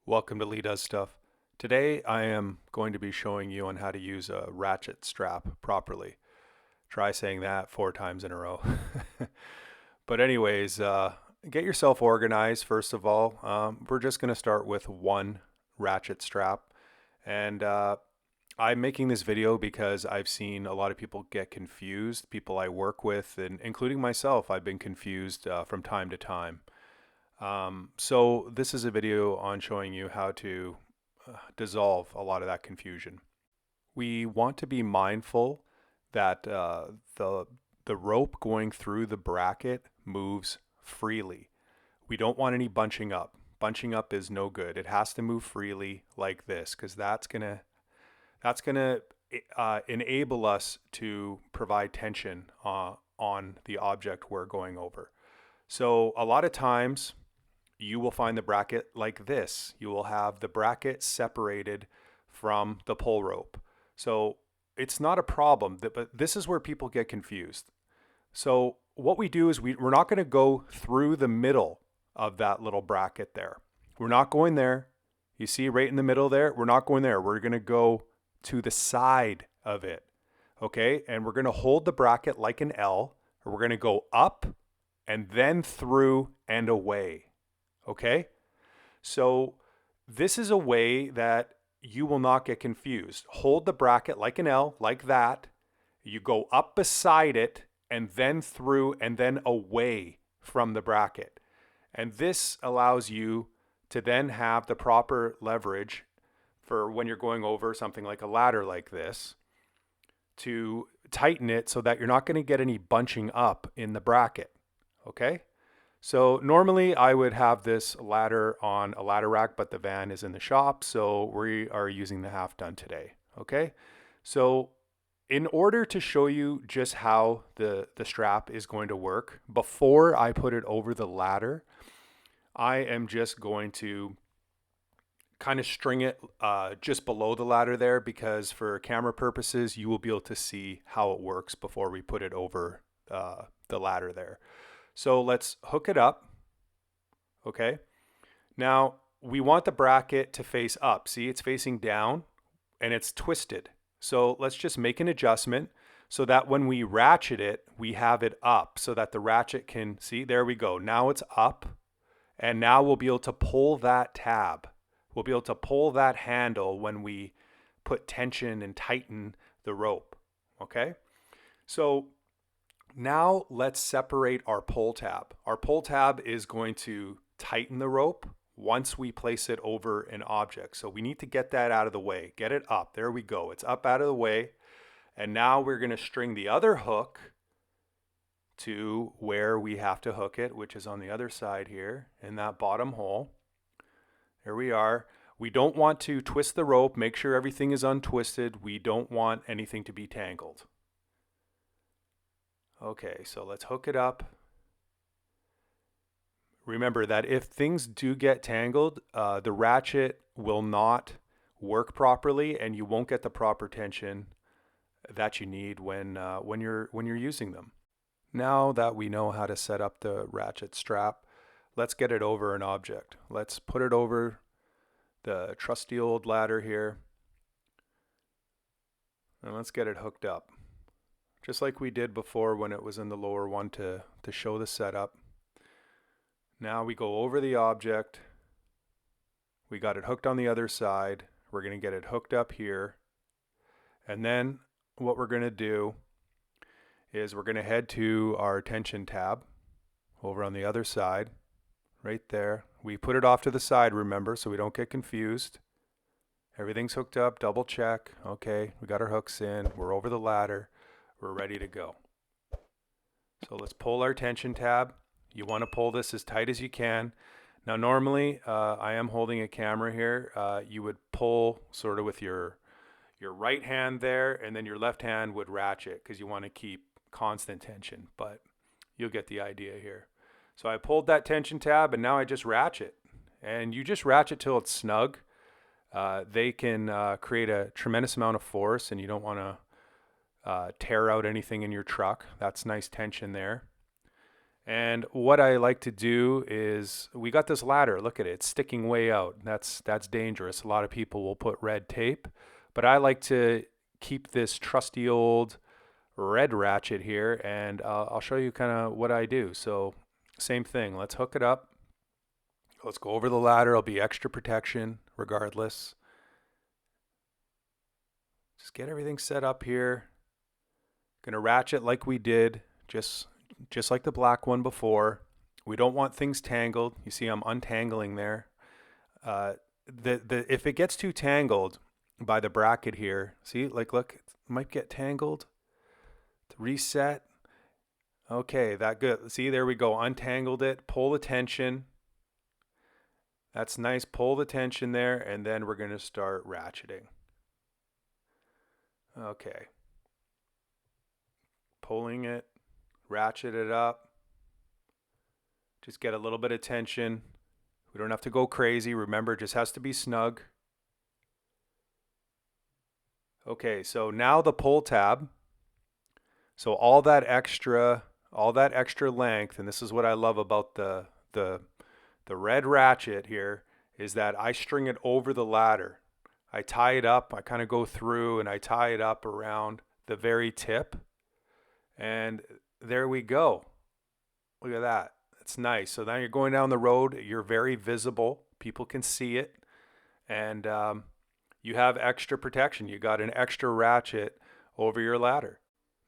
Welcome to Lee Does Stuff. Today I am going to be showing you on how to use a ratchet strap properly. Try saying that 4 times in a row. But anyways, get yourself organized first of all. We're just going to start with one ratchet strap. And I'm making this video because I've seen a lot of people get confused. People I work with, and including myself, I've been confused from time to time. So this is a video on showing you how to dissolve a lot of that confusion. We want to be mindful that the rope going through the bracket moves freely. We don't want any bunching up. Bunching up is no good. It has to move freely like this because that's gonna enable us to provide tension on the object we're going over. So a lot of times you will find the bracket like this. You will have the bracket separated from the pull rope. So it's not a problem, but this is where people get confused. So what we do is we're not going to go through the middle of that little bracket there. We're not going there. You see right in the middle there? We're not going there. We're going to go to the side of it. Okay? And we're going to hold the bracket like an L, or we're going to go up and then through and away. Okay, so this is a way that you will not get confused. Hold the bracket like an L, like that. You go up beside it and then through and then away from the bracket. And this allows you to then have the proper leverage for when you're going over something like a ladder like this to tighten it so that you're not going to get any bunching up in the bracket. Okay? So normally I would have this ladder on a ladder rack, but the van is in the shop, so we are using the half ton today. Okay, so in order to show you just how the strap is going to work, before I put it over the ladder, I am just going to kind of string it just below the ladder there, because for camera purposes, you will be able to see how it works before we put it over the ladder there. So let's hook it up. Okay. Now we want the bracket to face up. See, it's facing down and it's twisted. So let's just make an adjustment so that when we ratchet it, we have it up so that the ratchet can see, there we go. Now it's up. And now we'll be able to pull that tab. We'll be able to pull that handle when we put tension and tighten the rope. Okay. So now let's separate our pull tab. Our pull tab is going to tighten the rope once we place it over an object. So we need to get that out of the way. Get it up. There we go. It's up out of the way. And now we're going to string the other hook to where we have to hook it, which is on the other side here in that bottom hole. There we are. We don't want to twist the rope. Make sure everything is untwisted. We don't want anything to be tangled. Okay, so let's hook it up. Remember that if things do get tangled, the ratchet will not work properly, and you won't get the proper tension that you need when you're using them. Now that we know how to set up the ratchet strap, let's get it over an object. Let's put it over the trusty old ladder here, and let's get it hooked up. Just like we did before when it was in the lower one to show the setup. Now we go over the object. We got it hooked on the other side. We're going to get it hooked up here. And then what we're going to do is we're going to head to our tension tab over on the other side. Right there. We put it off to the side, remember, so we don't get confused. Everything's hooked up. Double check. Okay, we got our hooks in. We're over the ladder. We're ready to go. So let's pull our tension tab. You want to pull this as tight as you can. Now normally I am holding a camera here. You would pull sort of with your right hand there, and then your left hand would ratchet because you want to keep constant tension, but you'll get the idea here. So I pulled that tension tab and now I just ratchet, and you just ratchet till it's snug. They can create a tremendous amount of force, and you don't want to tear out anything in your truck. That's nice tension there. And what I like to do is, we got this ladder, look at it, it's sticking way out. That's dangerous. A lot of people will put red tape, but I like to keep this trusty old red ratchet here, and I'll show you kind of what I do. So same thing, let's hook it up. Let's go over the ladder. It'll be extra protection regardless. Just get everything set up here. Gonna ratchet like we did, just like the black one before. We don't want things tangled. You see I'm untangling there. Uh, if it gets too tangled by the bracket here, see, like, look, it might get tangled. Reset. Okay, that good. See, there we go. Untangled it. Pull the tension. That's nice. Pull the tension there, and then we're going to start ratcheting. Okay. Pulling it, ratchet it up. Just get a little bit of tension. We don't have to go crazy. Remember, it just has to be snug. Okay, so now the pull tab. So all that extra length, and this is what I love about the red ratchet here, is that I string it over the ladder. I tie it up, I kind of go through and I tie it up around the very tip. And there we go. Look at that. It's nice. So now you're going down the road, you're very visible. People can see it. And you have extra protection. You got an extra ratchet over your ladder.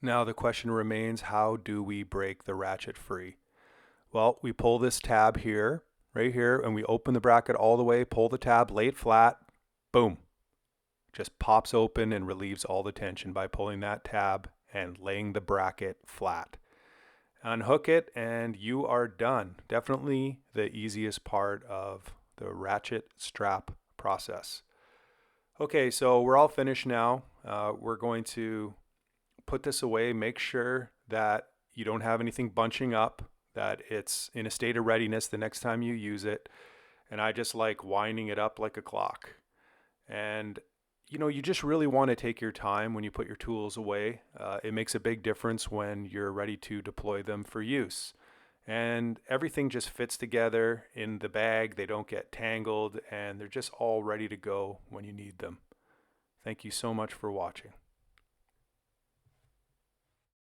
Now the question remains, how do we break the ratchet free? Well, we pull this tab here, right here, and we open the bracket all the way, pull the tab, lay it flat, boom. Just pops open and relieves all the tension by pulling that tab and laying the bracket flat. Unhook it and you are done. Definitely the easiest part of the ratchet strap process. Okay, so we're all finished now. We're going to put this away, make sure that you don't have anything bunching up, that it's in a state of readiness the next time you use it. And I just like winding it up like a clock. And you know, you just really want to take your time when you put your tools away. It makes a big difference when you're ready to deploy them for use. And everything just fits together in the bag. They don't get tangled and they're just all ready to go when you need them. Thank you so much for watching.